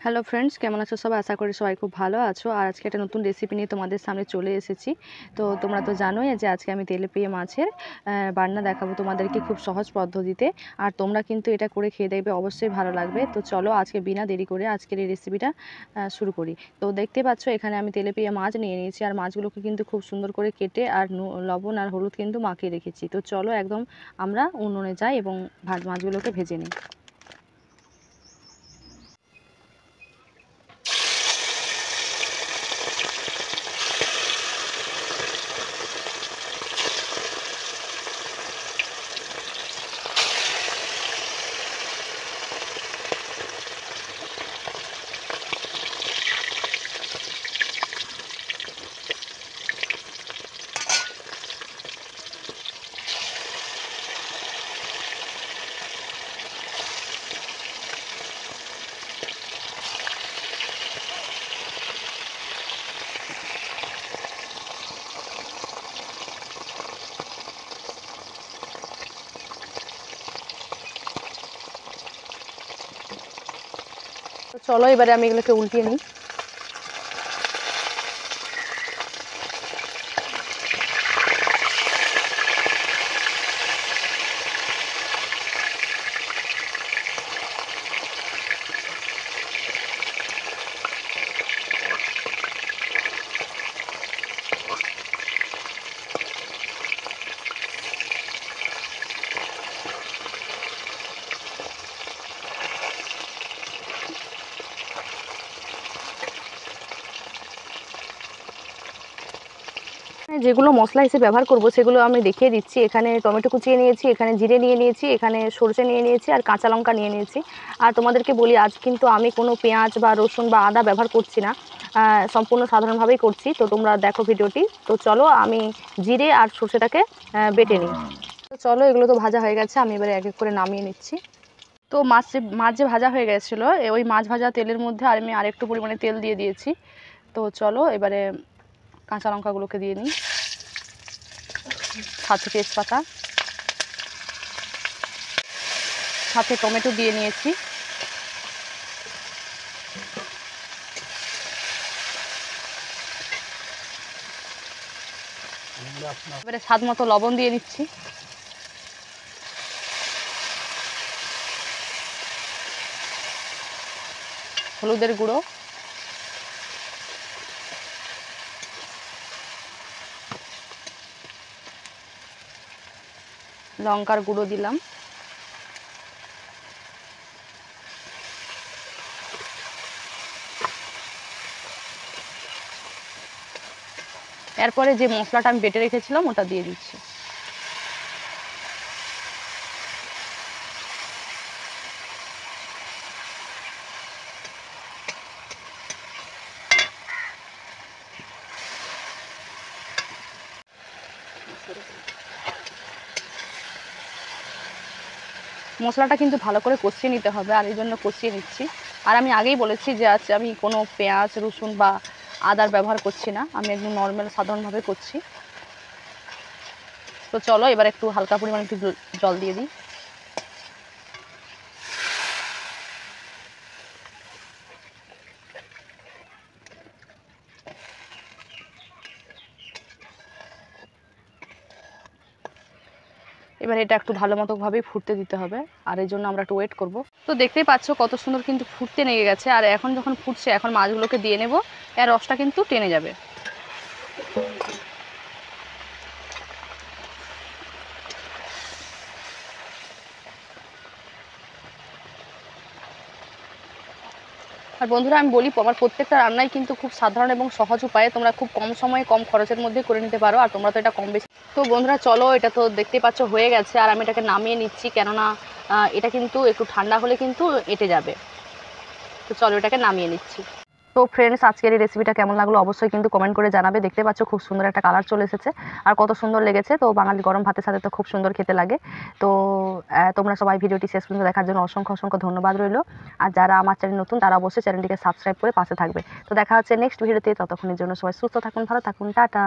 Hello friends, কেমন আছো সবাই? আশা করি সবাই খুব ভালো আছো। আর আজকে একটা নতুন রেসিপি নিয়ে তোমাদের সামনে চলে এসেছি। তো তোমরা তো জানোই যে আজকে আমি তেলাপিয়া মাছের রান্না দেখাবো তোমাদেরকে খুব সহজ পদ্ধতিতে। আর তোমরা কিন্তু এটা করে খেয়ে দেখবে, অবশ্যই ভালো লাগবে। তো চলো আজকে বিনা দেরি করে আজকের এই রেসিপিটা শুরু করি। তো দেখতে পাচ্ছ এখানে আমি তেলাপিয়া মাছ নিয়ে নিয়েছি, আর মাছগুলোকে কিন্তু খুব সুন্দর করে কেটে আর লবণ আর হলুদ কিন্তু মাখিয়ে রেখেছি। তো চলো একদম আমরা উনুনে যাই এবং মাছগুলোকে ভেজে নিই। তো চলো এবারে আমি এগুলোকে উল্টিয়ে নিই। যেগুলো মশলা হিসেবে ব্যবহার করব সেগুলো আমি দেখিয়ে দিচ্ছি। এখানে টমেটো কুচিয়ে নিয়েছি, এখানে জিরে নিয়ে নিয়েছি, এখানে সরষে নিয়ে নিয়েছি, আর কাঁচা লঙ্কা নিয়ে নিয়েছি। আর তোমাদেরকে বলি, আজ কিন্তু আমি কোনো পেঁয়াজ বা রসুন বা আদা ব্যবহার করছি না, সম্পূর্ণ সাধারণভাবেই করছি। তো তোমরা দেখো ভিডিওটি। তো চলো আমি জিরে আর সরষেটাকে বেটে নিই। তো চলো এগুলো তো ভাজা হয়ে গেছে, আমি এবারে এক এক করে নামিয়ে নিচ্ছি। তো মাছ যে ভাজা হয়ে গেছিলো, ওই মাছ ভাজা তেলের মধ্যে আমি আরেকটু পরিমাণে তেল দিয়ে দিয়েছি। তো চলো এবারে কাঁচা লঙ্কাগুলোকে দিয়ে নিই, সাথে তেজপাতা, সাথে টমেটো দিয়ে নিয়েছি। এবারে স্বাদ মতো লবণ দিয়ে দিচ্ছি। হলুদের গুঁড়ো, লঙ্কার গুঁড়ো দিলাম, এরপরে যে মশলাটা আমি বেটে রেখেছিলাম ওটা দিয়ে দিচ্ছি। মশলাটা কিন্তু ভালো করে কষিয়ে নিতে হবে, আর এই জন্য কষিয়ে নিচ্ছি। আর আমি আগেই বলেছি যে আজ আমি কোনো পেঁয়াজ রসুন বা আদার ব্যবহার করছি না, আমি একদম নর্মাল সাধারণভাবে করছি। তো চলো এবার একটু হালকা পরিমাণে একটু জল দিয়ে দিই। এবার এটা একটু ভালো মতো ভাবেই ফুটতে দিতে হবে, আর এই জন্য আমরা একটু ওয়েট করব। তো দেখতেই পাচ্ছ কত সুন্দর কিন্তু ফুটতে লেগে গেছে। আর এখন যখন ফুটছে, এখন মাছগুলোকে দিয়ে নেব, এর রসটা কিন্তু টেনে যাবে। আর বন্ধুরা আমি বলি, আমার প্রত্যেকটা রান্নাই কিন্তু খুব সাধারণ এবং সহজ উপায়ে তোমরা খুব কম সময়ে কম খরচের মধ্যে করে নিতে পারো। আর তোমরা তো এটা কম বেশি। তো বন্ধুরা চলো, এটা তো দেখতেই পাচ্ছ হয়ে গেছে, আর আমি এটাকে নামিয়ে নিচ্ছি, কেননা এটা কিন্তু একটু ঠান্ডা হলে কিন্তু এঁটে যাবে। তো চলো এটাকে নামিয়ে নিচ্ছি। তো ফ্রেন্ডস, আজকের এই রেসিপিটা কেমন লাগলো অবশ্যই কিন্তু কমেন্ট করে জানাবে। দেখতে পাচ্ছ খুব সুন্দর একটা কালার চলে এসেছে, আর কত সুন্দর লেগেছে। তো বাঙালি গরম ভাতের সাথে তো খুব সুন্দর খেতে লাগে। তো তোমরা সবাই ভিডিওটি শেষ পর্যন্ত দেখার জন্য অসংখ্য অসংখ্য ধন্যবাদ রইল। আর যারা আমার চ্যানেল নতুন, তারা অবশ্যই চ্যানেলটিকে সাবস্ক্রাইব করে পাশে থাকবে। তো দেখা হচ্ছে নেক্সট ভিডিওতে। ততক্ষণের জন্য সবাই সুস্থ থাকুন, ভালো থাকুন, টাটা।